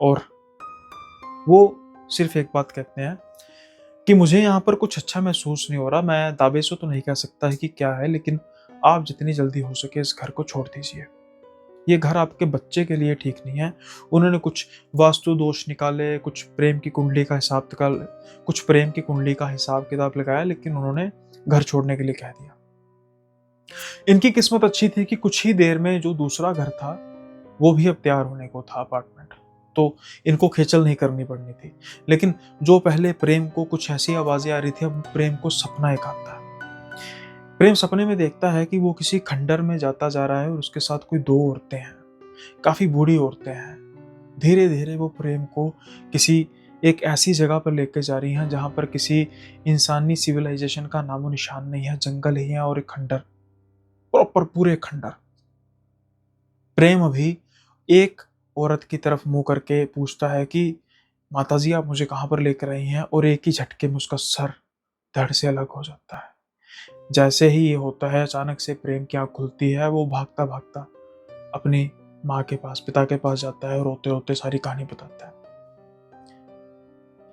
और वो सिर्फ एक बात कहते हैं कि मुझे यहाँ पर कुछ अच्छा महसूस नहीं हो रहा। मैं दावे से तो नहीं कह सकता है कि क्या है, लेकिन आप जितनी जल्दी हो सके इस घर को छोड़ दीजिए। ये घर आपके बच्चे के लिए ठीक नहीं है। उन्होंने कुछ वास्तु दोष निकाले, कुछ प्रेम की कुंडली का हिसाब किताब लगाया, लेकिन उन्होंने घर छोड़ने के लिए कह दिया। इनकी किस्मत अच्छी थी कि कुछ ही देर में जो दूसरा घर था वो भी अब तैयार होने को था, अपार्टमेंट, तो इनको खेचल नहीं करनी पड़नी थी। लेकिन जो पहले प्रेम को कुछ ऐसी आवाजें आ रही थी, अब प्रेम को सपना एक आता है। प्रेम सपने में देखता है कि वो किसी खंडर में जाता जा रहा है और उसके साथ कोई दो औरतें हैं, काफी बूढ़ी औरतें हैं। धीरे धीरे वो प्रेम को किसी एक ऐसी जगह पर लेके जा रही हैं जहां पर किसी इंसानी सिविलाइजेशन का नामो निशान नहीं है। जंगल ही है और एक खंडर, प्रॉपर पूरे खंडर। प्रेम अभी एक औरत की तरफ मुंह करके पूछता है कि माताजी आप मुझे कहां पर लेकर आई हैं, और एक ही झटके में उसका सर धड़ से अलग हो जाता है। जैसे ही ये होता है अचानक से प्रेम की आंख खुलती है। वो भागता भागता अपनी माँ के पास, पिता के पास जाता है और रोते रोते सारी कहानी बताता है।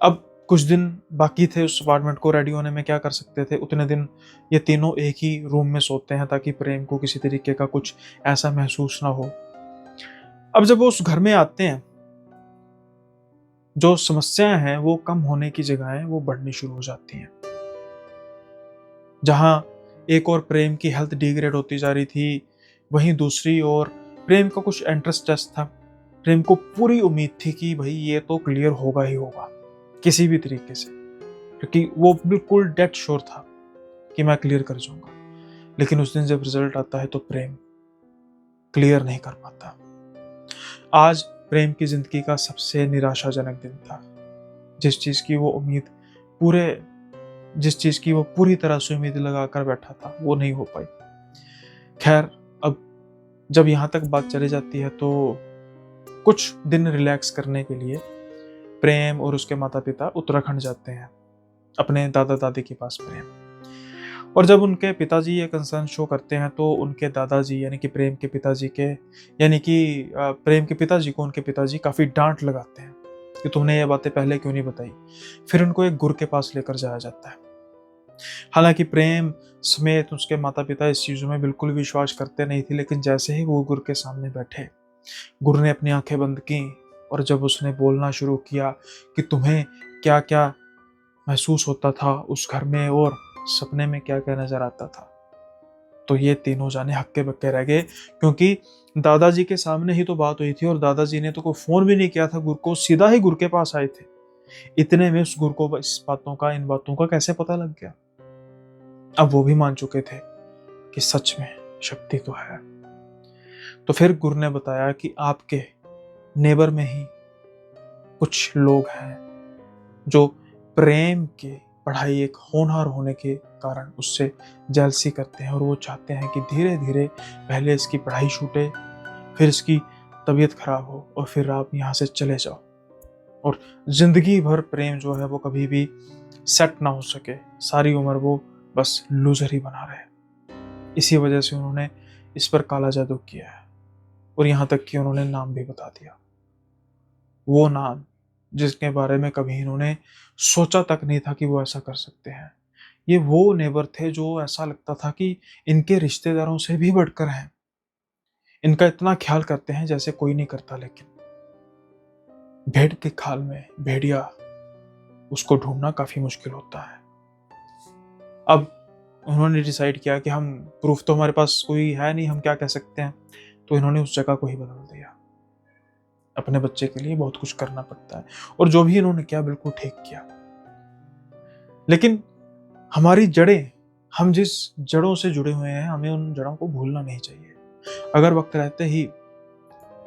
अब कुछ दिन बाकी थे उस अपार्टमेंट को रेडी होने में, क्या कर सकते थे। उतने दिन ये तीनों एक ही रूम में सोते हैं ताकि प्रेम को किसी तरीके का कुछ ऐसा महसूस ना हो। अब जब वो उस घर में आते हैं, जो समस्याएं हैं वो कम होने की जगह वो बढ़नी शुरू हो जाती हैं। जहां एक और प्रेम की हेल्थ डिग्रेड होती जा रही थी, वहीं दूसरी ओर प्रेम का कुछ एंट्रेंस टेस्ट था। प्रेम को पूरी उम्मीद थी कि भाई ये तो क्लियर होगा ही होगा किसी भी तरीके से, क्योंकि वो बिल्कुल डेड श्योर था कि मैं क्लियर कर जाऊंगा। लेकिन उस दिन जब रिजल्ट आता है तो प्रेम क्लियर नहीं कर पाता। आज प्रेम की जिंदगी का सबसे निराशाजनक दिन था। जिस चीज की वो पूरी तरह से उम्मीद लगाकर बैठा था वो नहीं हो पाई। खैर, अब जब यहाँ तक बात चली जाती है तो कुछ दिन रिलैक्स करने के लिए प्रेम और उसके माता पिता उत्तराखंड जाते हैं अपने दादा दादी के पास। प्रेम और जब उनके पिताजी ये कंसर्न शो करते हैं तो उनके दादाजी यानी कि प्रेम के पिताजी को उनके पिताजी काफी डांट लगाते हैं कि तुमने ये बातें पहले क्यों नहीं बताई। फिर उनको एक गुरु के पास लेकर जाया जाता है। हालांकि प्रेम समेत उसके माता पिता इस चीजों में बिल्कुल विश्वास करते नहीं थे, लेकिन जैसे ही वो गुरु के सामने बैठे गुरु ने अपनी आंखें बंद की और जब उसने बोलना शुरू किया कि तुम्हें क्या क्या महसूस होता था उस घर में और सपने में क्या क्या नजर आता था, तो ये तीनों जाने हक्के बक्के रह गए, क्योंकि दादाजी के सामने ही तो बात हुई थी और दादाजी ने तो कोई फोन भी नहीं किया था गुरु को, सीधा ही गुरु के पास आए थे। इतने में उस गुरु को इन बातों का कैसे पता लग गया? अब वो भी मान चुके थे कि सच में शक्ति तो है। तो फिर गुरु ने बताया कि आपके नेबर में ही कुछ लोग हैं जो प्रेम के पढ़ाई एक होनहार होने के कारण उससे जेलसी करते हैं और वो चाहते हैं कि धीरे धीरे पहले इसकी पढ़ाई छूटे, फिर इसकी तबीयत खराब हो और फिर आप यहाँ से चले जाओ और जिंदगी भर प्रेम जो है वो कभी भी सेट ना हो सके, सारी उम्र वो बस लूजर ही बना रहे। इसी वजह से उन्होंने इस पर काला जादू किया है और यहाँ तक कि उन्होंने नाम भी बता दिया, वो नाम जिसके बारे में कभी इन्होंने सोचा तक नहीं था कि वो ऐसा कर सकते हैं। ये वो नेबर थे जो ऐसा लगता था कि इनके रिश्तेदारों से भी बढ़कर हैं, इनका इतना ख्याल करते हैं जैसे कोई नहीं करता। लेकिन भेड़ के खाल में भेड़िया, उसको ढूंढना काफी मुश्किल होता है। अब उन्होंने डिसाइड किया कि हम प्रूफ तो हमारे पास कोई है नहीं, हम क्या कह सकते हैं, तो इन्होंने उस जगह को ही बदल दिया। अपने बच्चे के लिए बहुत कुछ करना पड़ता है और जो भी इन्होंने किया बिल्कुल ठीक किया। लेकिन हमारी जड़ें, हम जिस जड़ों से जुड़े हुए हैं, हमें उन जड़ों को भूलना नहीं चाहिए। अगर वक्त रहते ही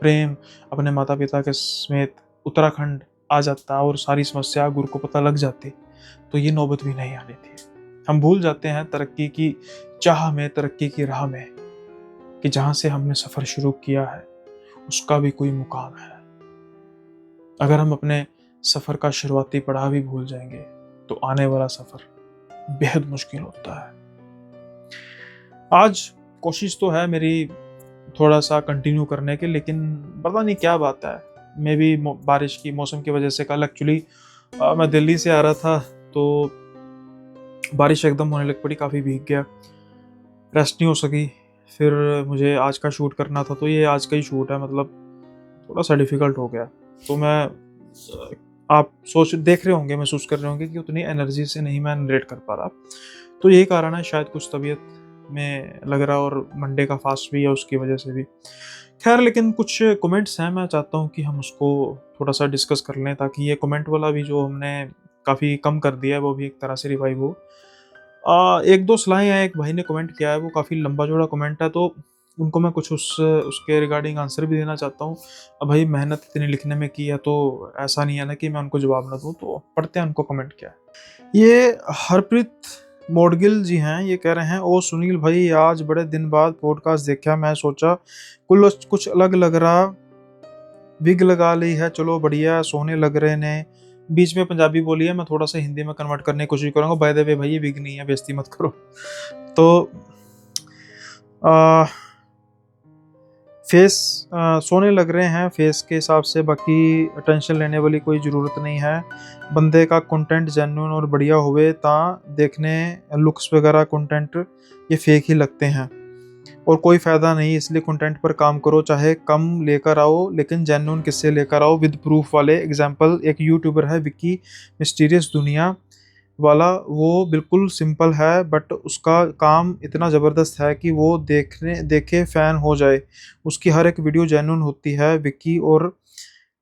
प्रेम अपने माता पिता के समेत उत्तराखंड आ जाता और सारी समस्या गुरु को पता लग जाती, तो ये नौबत भी नहीं आनी थी। हम भूल जाते हैं तरक्की की चाह में, तरक्की की राह में, कि जहां से हमने सफर शुरू किया है उसका भी कोई मुकाम है। अगर हम अपने सफर का शुरुआती पड़ाव भी भूल जाएंगे तो आने वाला सफर बेहद मुश्किल होता है। आज कोशिश तो है मेरी थोड़ा सा कंटिन्यू करने की, लेकिन पता नहीं क्या बात है, मे भी बारिश की मौसम की वजह से। कल एक्चुअली मैं दिल्ली से आ रहा था तो बारिश एकदम होने लग पड़ी, काफ़ी भीग गया, रेस्ट नहीं हो सकी। फिर मुझे आज का शूट करना था, तो ये आज का ही शूट है, मतलब थोड़ा सा डिफ़िकल्ट हो गया। तो मैं, आप देख रहे होंगे, महसूस कर रहे होंगे कि उतनी एनर्जी से नहीं मैं नरेट कर पा रहा। तो यही कारण है, शायद कुछ तबीयत में लग रहा और मंडे का फास्ट भी है उसकी वजह से भी। खैर, लेकिन कुछ कमेंट्स हैं, मैं चाहता हूँ कि हम उसको थोड़ा सा डिस्कस कर लें, ताकि ये कमेंट वाला भी जो हमने काफ़ी कम कर दिया है वो भी एक तरह से रिवाइव हो। एक दो सलाहें हैं, एक भाई ने कमेंट किया है, वो काफ़ी लंबा चौड़ा कमेंट है, तो उनको मैं कुछ उसके रिगार्डिंग आंसर भी देना चाहता हूँ। अब भाई मेहनत इतनी लिखने में की है, तो ऐसा नहीं है ना कि मैं उनको जवाब ना दूँ, तो पढ़ते हैं उनको कमेंट क्या है। ये हरप्रीत मोडगिल जी हैं, ये कह रहे हैं, ओ सुनील भाई, आज बड़े दिन बाद पॉडकास्ट देखा, मैं सोचा कुछ अलग लग रहा, विग लगा ली है, चलो बढ़िया, सोने लग रहे ने। बीच में पंजाबी बोली है, मैं थोड़ा सा हिंदी में कन्वर्ट करने की कोशिश करूंगा। बाय द वे भाई, ये विग नहीं है, बेइज्जती मत करो। तो फेस सोने लग रहे हैं फेस के हिसाब से, बाकी टेंशन लेने वाली कोई ज़रूरत नहीं है। बंदे का कंटेंट जेन्युइन और बढ़िया होवे ता देखने लुक्स वगैरह कंटेंट ये फेक ही लगते हैं और कोई फ़ायदा नहीं, इसलिए कंटेंट पर काम करो, चाहे कम लेकर आओ लेकिन जेन्युइन किस्से लेकर आओ विद प्रूफ वाले। एग्जांपल, एक यूट्यूबर है विक्की मिस्टीरियस दुनिया वाला, वो बिल्कुल सिंपल है बट उसका काम इतना ज़बरदस्त है कि वो देखे फ़ैन हो जाए। उसकी हर एक वीडियो जेन्युइन होती है विक्की, और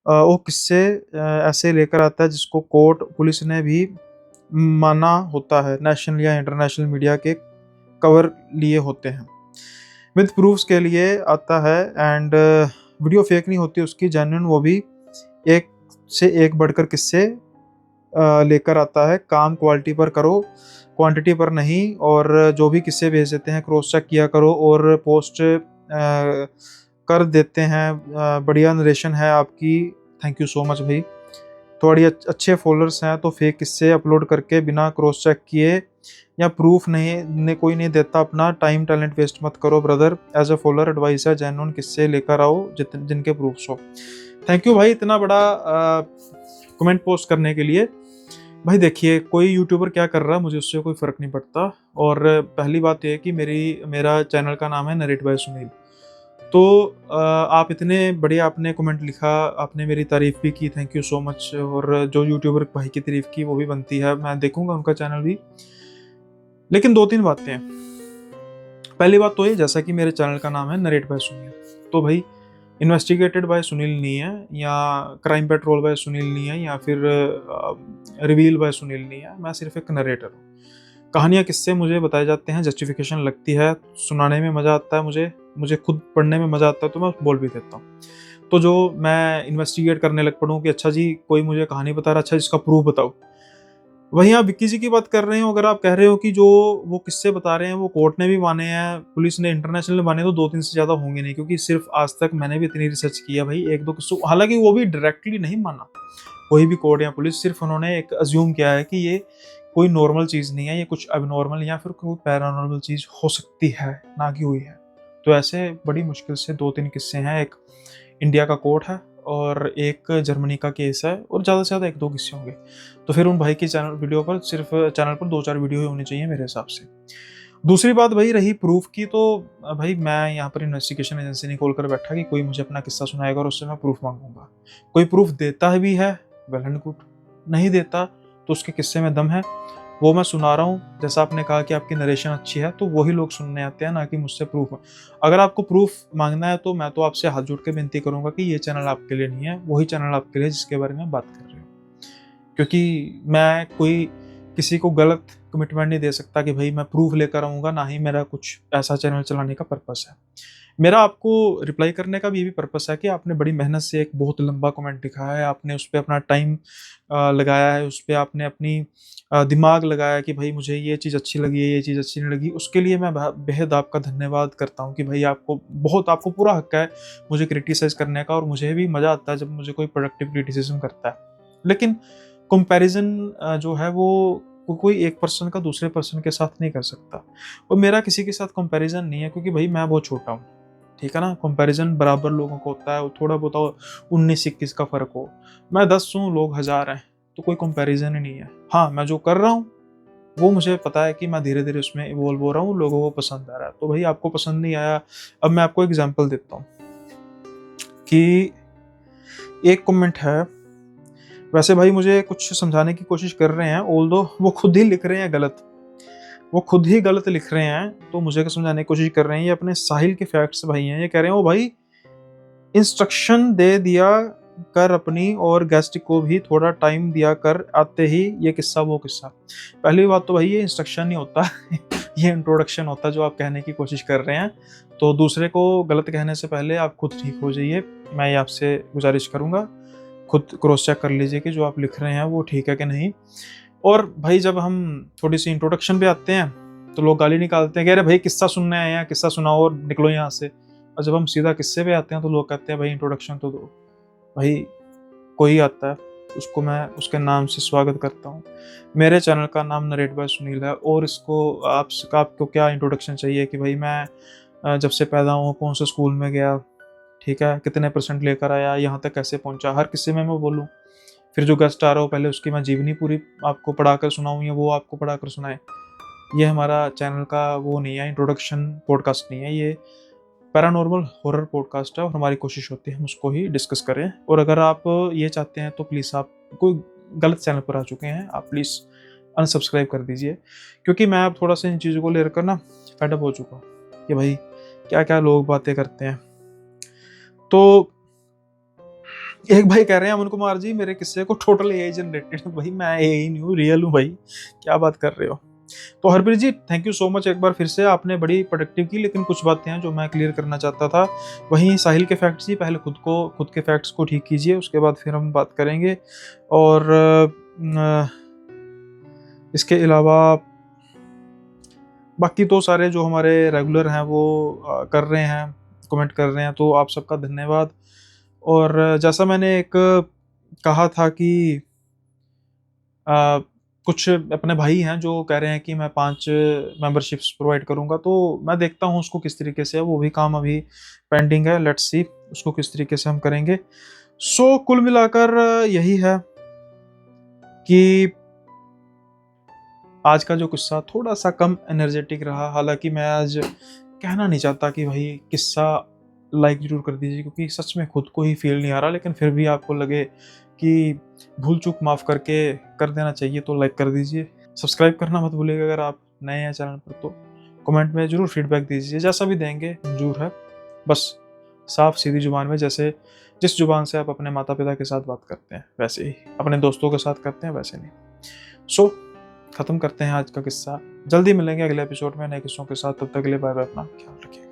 वो किस्से ऐसे लेकर आता है जिसको कोर्ट पुलिस ने भी माना होता है, नेशनल या इंटरनेशनल मीडिया के कवर लिए होते हैं, विद प्रूफ्स के लिए आता है। एंड वीडियो फेक नहीं होती उसकी, जेन्युइन, वो भी एक से एक बढ़कर किस्से लेकर आता है। काम क्वालिटी पर करो, क्वांटिटी पर नहीं, और जो भी किस्से भेज देते हैं क्रॉस चेक किया करो और पोस्ट कर देते हैं। बढ़िया नरेशन है आपकी, थैंक यू सो मच भाई। थोड़ी अच्छे फॉलोअर्स हैं, तो फेक किस्से अपलोड करके बिना क्रॉस चेक किए या प्रूफ नहीं कोई नहीं देता, अपना टाइम टैलेंट वेस्ट मत करो brother. As a follower advice है, जेन्युइन किस्से लेकर आओ जिनके प्रूफ्स हो। थैंक यू भाई इतना बड़ा कमेंट पोस्ट करने के लिए। भाई देखिए, कोई यूट्यूबर क्या कर रहा है मुझे उससे कोई फ़र्क नहीं पड़ता। और पहली बात यह है कि मेरा चैनल का नाम है नरेट बाय सुनील, तो आप इतने बढ़िया आपने कमेंट लिखा, आपने मेरी तारीफ़ भी की, थैंक यू सो मच। और जो यूट्यूबर भाई की तारीफ़ की वो भी बनती है, मैं देखूँगा उनका चैनल भी। लेकिन 2-3 बातें हैं। पहली बात तो ये, जैसा कि मेरे चैनल का नाम है नरेट बाय सुनील, तो भाई इन्वेस्टिगेटेड बाय सुनील नहीं है, या क्राइम पेट्रोल बाय सुनील नहीं है, या फिर रिवील बाय सुनील नहीं है। मैं सिर्फ एक नरेटर हूँ। कहानियाँ, किस्से मुझे बताए जाते हैं, जस्टिफिकेशन लगती है, सुनाने में मज़ा आता है मुझे, मुझे खुद पढ़ने में मज़ा आता है तो मैं बोल भी देता हूँ। तो जो मैं इन्वेस्टिगेट करने लग पड़ूँ कि अच्छा जी कोई मुझे कहानी बता रहा है, अच्छा इसका प्रूफ बताओ। वहीं आप विक्की जी की बात कर रहे हो, अगर आप कह रहे हो कि जो वो किस्से बता रहे हैं वो कोर्ट ने भी माने हैं, पुलिस ने, इंटरनेशनल माने, तो 2-3 से ज़्यादा होंगे नहीं, क्योंकि सिर्फ आज तक मैंने भी इतनी रिसर्च की है भाई, 1-2 किस्सों, हालाँकि वो भी डायरेक्टली नहीं माना कोई भी कोर्ट या पुलिस, सिर्फ उन्होंने एक अज्यूम किया है कि ये कोई नॉर्मल चीज़ नहीं है, ये कुछ एबनॉर्मल या फिर कोई पैरानॉर्मल चीज़ हो सकती है, ना कि हुई है। तो ऐसे बड़ी मुश्किल से 2-3 किस्से हैं, एक इंडिया का कोर्ट है और एक जर्मनी का केस है, और ज़्यादा से ज़्यादा 1-2 किस्से होंगे। तो फिर उन भाई की चैनल वीडियो पर, सिर्फ चैनल पर 2-4 वीडियो ही होनी चाहिए मेरे हिसाब से। दूसरी बात भाई रही प्रूफ की, तो भाई मैं यहाँ पर इन्वेस्टिगेशन एजेंसी नहीं खोल कर बैठा कि कोई मुझे अपना किस्सा सुनाएगा और उससे मैं प्रूफ मांगूंगा। कोई प्रूफ देता है भी है, वेल एंड गुड, नहीं देता तो उसके किस्से में दम है, वो मैं सुना रहा हूँ। जैसा आपने कहा कि आपकी नरेशन अच्छी है, तो वही लोग सुनने आते हैं, ना कि मुझसे प्रूफ। अगर आपको प्रूफ मांगना है तो मैं तो आपसे हाथ जोड़ के विनती करूंगा कि ये चैनल आपके लिए नहीं है, वही चैनल आपके लिए जिसके बारे में बात कर रहे हो। क्योंकि मैं कोई किसी को गलत कमिटमेंट नहीं दे सकता कि भाई मैं प्रूफ लेकर आऊँगा, ना ही मेरा कुछ ऐसा चैनल चलाने का पर्पस है। मेरा आपको रिप्लाई करने का भी ये भी पर्पस है कि आपने बड़ी मेहनत से एक बहुत लंबा कमेंट लिखा है, आपने उस पे अपना टाइम लगाया है, उस पे आपने अपनी दिमाग लगाया कि भाई मुझे ये चीज़ अच्छी लगी है, ये चीज़ अच्छी नहीं लगी। उसके लिए मैं बेहद आपका धन्यवाद करता हूँ कि भाई आपको पूरा हक है मुझे क्रिटिसाइज़ करने का, और मुझे भी मज़ा आता है जब मुझे कोई प्रोडक्टिव क्रिटिसिज्म करता है। लेकिन कंपैरिजन जो है वो कोई एक पर्सन का दूसरे पर्सन के साथ नहीं कर सकता, और मेरा किसी के साथ कंपैरिजन नहीं है, क्योंकि भाई मैं बहुत छोटा हूँ, ठीक है ना। कंपैरिजन बराबर लोगों को होता है, थोड़ा बहुत 19-21 का फर्क हो, मैं 10 हूँ, लोग 1000 हैं, तो कोई कंपैरिजन ही नहीं है। हाँ, मैं जो कर रहा हूँ वो मुझे पता है कि मैं धीरे धीरे उसमें इवॉल्व हो रहा हूँ, लोगों को पसंद आ रहा है। तो भाई आपको पसंद नहीं आया, अब मैं आपको एग्जाम्पल देता हूँ कि एक कमेंट है, वैसे भाई मुझे कुछ समझाने की कोशिश कर रहे हैं, ऑल्दो वो खुद ही लिख रहे हैं गलत, वो खुद ही गलत लिख रहे हैं, तो मुझे समझाने की कोशिश कर रहे हैं। ये अपने साहिल के फैक्ट्स भाई हैं, ये कह रहे हैं ओ भाई इंस्ट्रक्शन दे दिया कर अपनी, और गेस्ट को भी थोड़ा टाइम दिया कर, आते ही ये किस्सा वो किस्सा। पहली बात तो भाई ये इंस्ट्रक्शन नहीं होता ये इंट्रोडक्शन होता है जो आप कहने की कोशिश कर रहे हैं। तो दूसरे को गलत कहने से पहले आप खुद ठीक हो जाइए, मैं ये आपसे गुजारिश करूंगा। खुद क्रॉस चेक कर लीजिए कि जो आप लिख रहे हैं वो ठीक है कि नहीं। और भाई जब हम थोड़ी सी इंट्रोडक्शन पे आते हैं तो लोग गाली निकालते हैं, कह रहे भाई किस्सा सुनने आए हैं, किस्सा सुनाओ और निकलो यहाँ से। और जब हम सीधा किस्से पे आते हैं तो लोग कहते हैं भाई इंट्रोडक्शन तो दो। भाई कोई आता है उसको मैं उसके नाम से स्वागत करता हूँ। मेरे चैनल का नाम नरेट बाय सुनील है, और इसको आपको क्या इंट्रोडक्शन चाहिए कि भाई मैं जब से पैदा हुआ कौन से स्कूल में गया, ठीक है, कितने परसेंट लेकर आया, यहाँ तक कैसे पहुँचा, हर किस्से में मैं बोलूँ। फिर जो गेस्ट आ रहा हो पहले उसकी मैं जीवनी पूरी आपको पढ़ाकर सुनाऊँ या वो आपको पढ़ाकर सुनाए। ये हमारा चैनल का वो नहीं है, इंट्रोडक्शन पॉडकास्ट नहीं है, ये पैरानॉर्मल हॉरर पॉडकास्ट है, और हमारी कोशिश होती है हम उसको ही डिस्कस करें। और अगर आप ये चाहते हैं तो प्लीज़, आप कोई गलत चैनल पर आ चुके हैं, आप प्लीज़ अनसब्सक्राइब कर दीजिए, क्योंकि मैं अब थोड़ा सा इन चीज़ों को लेकर ना फेड अप हो चुका हूँ कि भाई क्या क्या लोग बातें करते हैं। तो एक भाई कह रहे हैं अमन कुमार जी मेरे किस्से को टोटल एआई जनरेटेड है। भाई मैं एआई नहीं हूँ, रियल हूँ भाई, क्या बात कर रहे हो। तो हरप्रीत जी थैंक यू सो मच, एक बार फिर से आपने बड़ी प्रोडक्टिव की, लेकिन कुछ बातें हैं जो मैं क्लियर करना चाहता था। वहीं साहिल के फैक्ट्स जी, पहले खुद के फैक्ट्स को ठीक कीजिए, उसके बाद फिर हम बात करेंगे। और इसके अलावा बाकी तो सारे जो हमारे रेगुलर हैं वो कर रहे हैं, कमेंट कर रहे हैं, तो आप सबका धन्यवाद। और जैसा मैंने एक कहा था कि कुछ अपने भाई हैं जो कह रहे हैं कि मैं 5 मेंबरशिप्स प्रोवाइड करूंगा, तो मैं देखता हूं उसको किस तरीके से है, वो भी काम अभी पेंडिंग है, लेट्स सी उसको किस तरीके से हम करेंगे। सो कुल मिलाकर यही है कि आज का जो किस्सा थोड़ा सा कम एनर्जेटिक रहा, हालांकि मैं आज कहना नहीं चाहता कि भाई किस्सा लाइक ज़रूर कर दीजिए, क्योंकि सच में खुद को ही फील नहीं आ रहा, लेकिन फिर भी आपको लगे कि भूल चूक माफ़ करके कर देना चाहिए तो लाइक कर दीजिए। सब्सक्राइब करना मत भूलिएगा अगर आप नए हैं चैनल पर, तो कमेंट में ज़रूर फीडबैक दीजिए, जैसा भी देंगे मंजूर है। बस साफ सीधी ज़ुबान में, जैसे जिस ज़ुबान से आप अपने माता पिता के साथ बात करते हैं वैसे ही, अपने दोस्तों के साथ करते हैं वैसे नहीं। सो ख़त्म करते हैं आज का किस्सा। जल्दी मिलेंगे अगले एपिसोड में नए किस्सों के साथ। तब तक के लिए बाय बाय, अपना ख्याल रखिए।